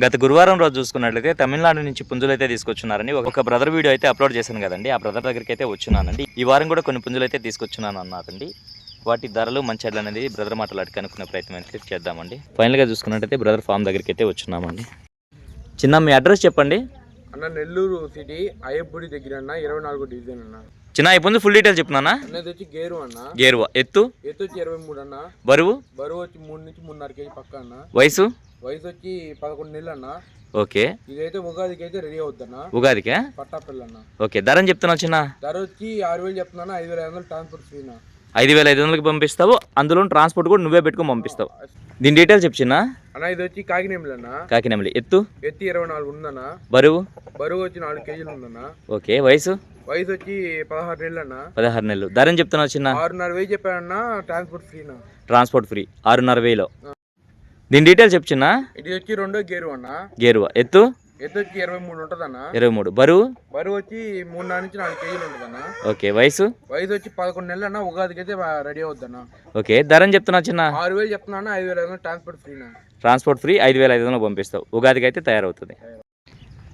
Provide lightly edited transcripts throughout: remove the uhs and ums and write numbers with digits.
గత గురువారం రోజు చూసుకున్నట్లయితే తమిళనాడు నుంచి పుంజులు అయితే తీసుకొచ్చున్నారని ఒక బ్రదర్ వీడియో అయితే అప్లోడ్ చేశాను కదండి. ఆ బ్రదర్ దగ్గరికి అయితే వచ్చున్నానండి. ఈ వారం కూడా కొన్ని పుంజులు అయితే తీసుకొచ్చున్నాను అన్నారండి. వాటి ధరలు మంచి అనేది బ్రదర్ మాటలు కనుక్కునే ప్రయత్నం అయితే చేద్దామండి. ఫైనల్గా చూసుకున్నట్టయితే బ్రదర్ ఫామ్ దగ్గరికి అయితే వచ్చున్నామండి. చిన్న మీ అడ్రస్ చెప్పండి. అన్న నెల్లూరు సిటీ అయ్యప్పడి దగ్గర అన్న 24 డివిజన్ అన్న. చిన్న ఈ పుంజు ఫుల్ డీటెయిల్స్ చెప్తున్నా. అన్నది వచ్చి గేరు అన్న. గేరువా ఎత్తు వచ్చి 23 అన్న. బరువు వచ్చి 3 నుంచి 3.5 కేజీ పక్క అన్న. వయసు వచ్చి 11 నెలలు అన్న. ఓకే, ఇదైతే ఉగాదికి అయితే రెడీ అవుద్దన్న. ఉగాదికే పట్టాపిల్ల అన్న. ఓకే, ధర చెప్తున్నావు చిన్న? ధర వచ్చి 6,000 చెప్తున్నా. 5,500 ట్రాన్స్పోర్ట్ ఫ్రీనా. 5,500కి పంపిస్తావు, అందులో ట్రాన్స్పోర్ట్ కూడా నువ్వే పెట్టుకొని పంపిస్తావు. దీని డీటెయిల్స్ చెప్పిన అన్న. ఇది వచ్చి కాకినేమిలి అన్న. కాకినేమిలి ఎత్తు 24 ఉందన్న. బరువు వచ్చి 4 కేజీలు ఉందన్న. ఓకే, వయసు వచ్చి 16 నెలలు అన్న. 16 నెలలు. ధర చెప్తున్నావు చిన్న? 6,500 చెప్పానన్న. ట్రాన్స్పోర్ట్ ఫ్రీనా. Transport free 6,500. దీని డీటెయిల్స్ చెప్పు చిన్న. ఇది వచ్చి 2 గేరు అన్న. గేరువా ఎత్తు వచ్చి 23 ఉంటదన్న. 23. బరువు వచ్చి 3 నుంచి 4 కేజీలు ఉంటదన్న. ఓకే, వయసు వచ్చి 11 నెలలు అన్న. ఉగాదికి అయితే రెడీ అవుద్దన్న. ఓకే, ధర చెప్తున్నావు చిన్న? 6,000 చెప్తున్నా. 5,500 ట్రాన్స్పోర్ట్ ఫ్రీనా. ట్రాన్స్పోర్ట్ ఫ్రీ 5,500 పంపిస్తావు. ఉగాదికి అయితే తయారవుతుంది.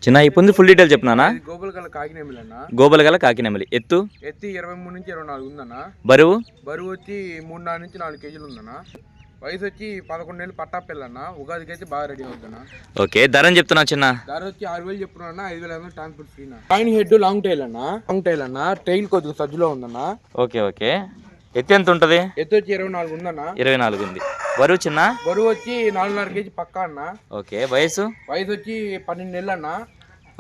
చిన్న ఈ పుంజు ఫుల్ డీటెయిల్ చెప్తున్నానా? గోబులగల కాకినేమిలి అన్న. గోబులగల కాకినేమిలి ఎత్తు 23 నుంచి 24 ఉందన్న. బరువు వచ్చి 3 నుంచి 4 కేజీలు ఉందన్న. వచ్చి 11 నెలలు పట్టాపిల్ల అన్న. ఉగాదికి అయితే బాగా రెడీ అవుద్దన్న. ఓకే, ధర చెప్తున్నావు చిన్న? ధర వచ్చి 6,000 చెప్తున్నా. 5,500 ట్రాన్స్పోర్ట్ ఫ్రీనా. కాయిన్ హెడ్ లాంగ్ టైల్ అన్న. టైల్ కొద్దిగా సజ్జులో ఉందన్న. ఓకే ఓకే, ఎత్తు ఎంత ఉంటుంది? వచ్చి 24 ఉందన్న. 24 ఉంది. బరువు చిన్న? వచ్చి 4.5 కేజీ పక్కా అన్న. ఓకే, వయసు? వచ్చి 12 నెలలు అన్న.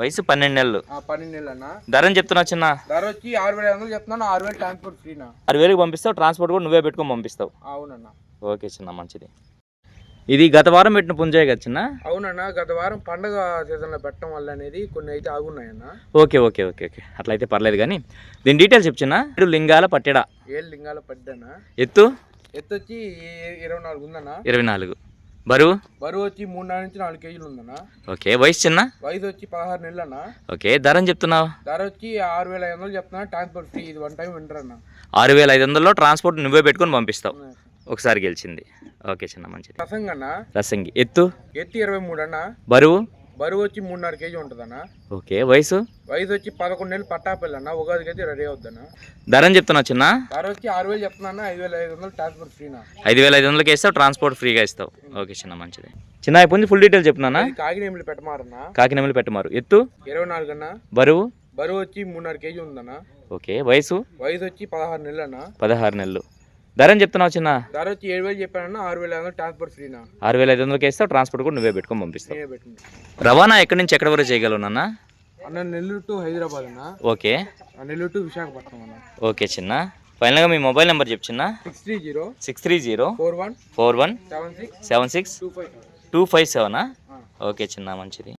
వయసు 12 నెలలు. 12 నెలలు అన్న. ధర చెప్తున్నావు చిన్న? ధర వచ్చి 6,500 చెప్తున్నాను. 6,000 ట్రాన్స్పోర్ట్ ఫ్రీనా. 6,000కి పంపిస్తావు, ట్రాన్స్పోర్ట్ కూడా నువ్వే పెట్టుకొని పంపిస్తావు. అవునన్న. ఓకే చిన్న, మంచిది. ఇది గత వారం పెట్టిన పుంజే కదా చిన్న? అవునన్నా, గత వారం పండగ సీజన్లో పెట్టడం వల్ల అనేది కొన్ని అయితే ఆగున్నాయన్న. ఓకే ఓకే ఓకే ఓకే, అట్లయితే పర్లేదు. కానీ దీని డీటెయిల్స్ చెప్తున్నా. లింగాల పట్టెడా. లింగాల పడ్డానా. ఎత్తు వచ్చి 24 ఉందన్న. 24. బరువు? వచ్చి 3 నుంచి 4 కేజీలు ఉందన్న. ఓకే, వయసు చిన్న? వచ్చి 16 నెలలు అన్న. ఓకే, ధర చెప్తున్నావు? ధర వచ్చి 6,500 చెప్తున్నా. Transport free. ఇది 1 టైం వింటర్ అన్న. 6,500లో ట్రాన్స్పోర్ట్ నువ్వే పెట్టుకొని పంపిస్తావు. ఒకసారి గెలిచింది. ఓకే చిన్న, మంచిది. రసంగి అన్న. రసంగి ఎత్తు 23 అన్న. బరువు? వచ్చి 3.5 కేజీ ఉంటుందన్న. ఓకే, వయసు? వచ్చి 11 నెలలు పట్టాపిల్ల అన్న. ఉగాదికి అయితే రెడీ అవుద్దన్న. ధర చెప్తున్నావు చిన్న? ధర వచ్చి 6,000 చెప్తున్నా. 5,500 ట్రాన్స్పోర్ట్ ఫ్రీనా. 5,500కి ఇస్తావు, ట్రాన్స్పోర్ట్ ఫ్రీగా ఇస్తావు. ఓకే చిన్న, మంచిది. చిన్న ఇప్పుడు ఫుల్ డీటెయిల్ చెప్తున్నా. కాకినేమిలి పెట్టమారన్న. కాకినేమిలి పెట్టమారు ఎత్తు 24 అన్న. బరువు? వచ్చి 3.5 కేజీ ఉందన్న. ఓకే, వయసు? వచ్చి 16 నెలలు అన్న. 16 నెలలు. ధర చెప్తున్నావు చిన్న? ధర వచ్చి 7,000 చెప్పానన్నా. 6,500 ట్రాన్స్పోర్ట్ ఫ్రీనా. 6,500కి ఇస్తావు, ట్రాన్స్పోర్ట్ కూడా నువ్వే పెట్టుకొని పంపిస్తావు. రవాణా ఎక్కడి నుంచి ఎక్కడి వరకు చేయగలవు నాన్న? అన్న నెల్లూరు టు హైదరాబాద్ అన్న. ఓకే, నెల్లూరు టు విశాఖపట్నం అన్న. ఓకే చిన్న. ఫైనల్గా మీ మొబైల్ నెంబర్ చెప్పు చిన్న. 630 41 76 76 257. ఓకే చిన్న, మంచిది.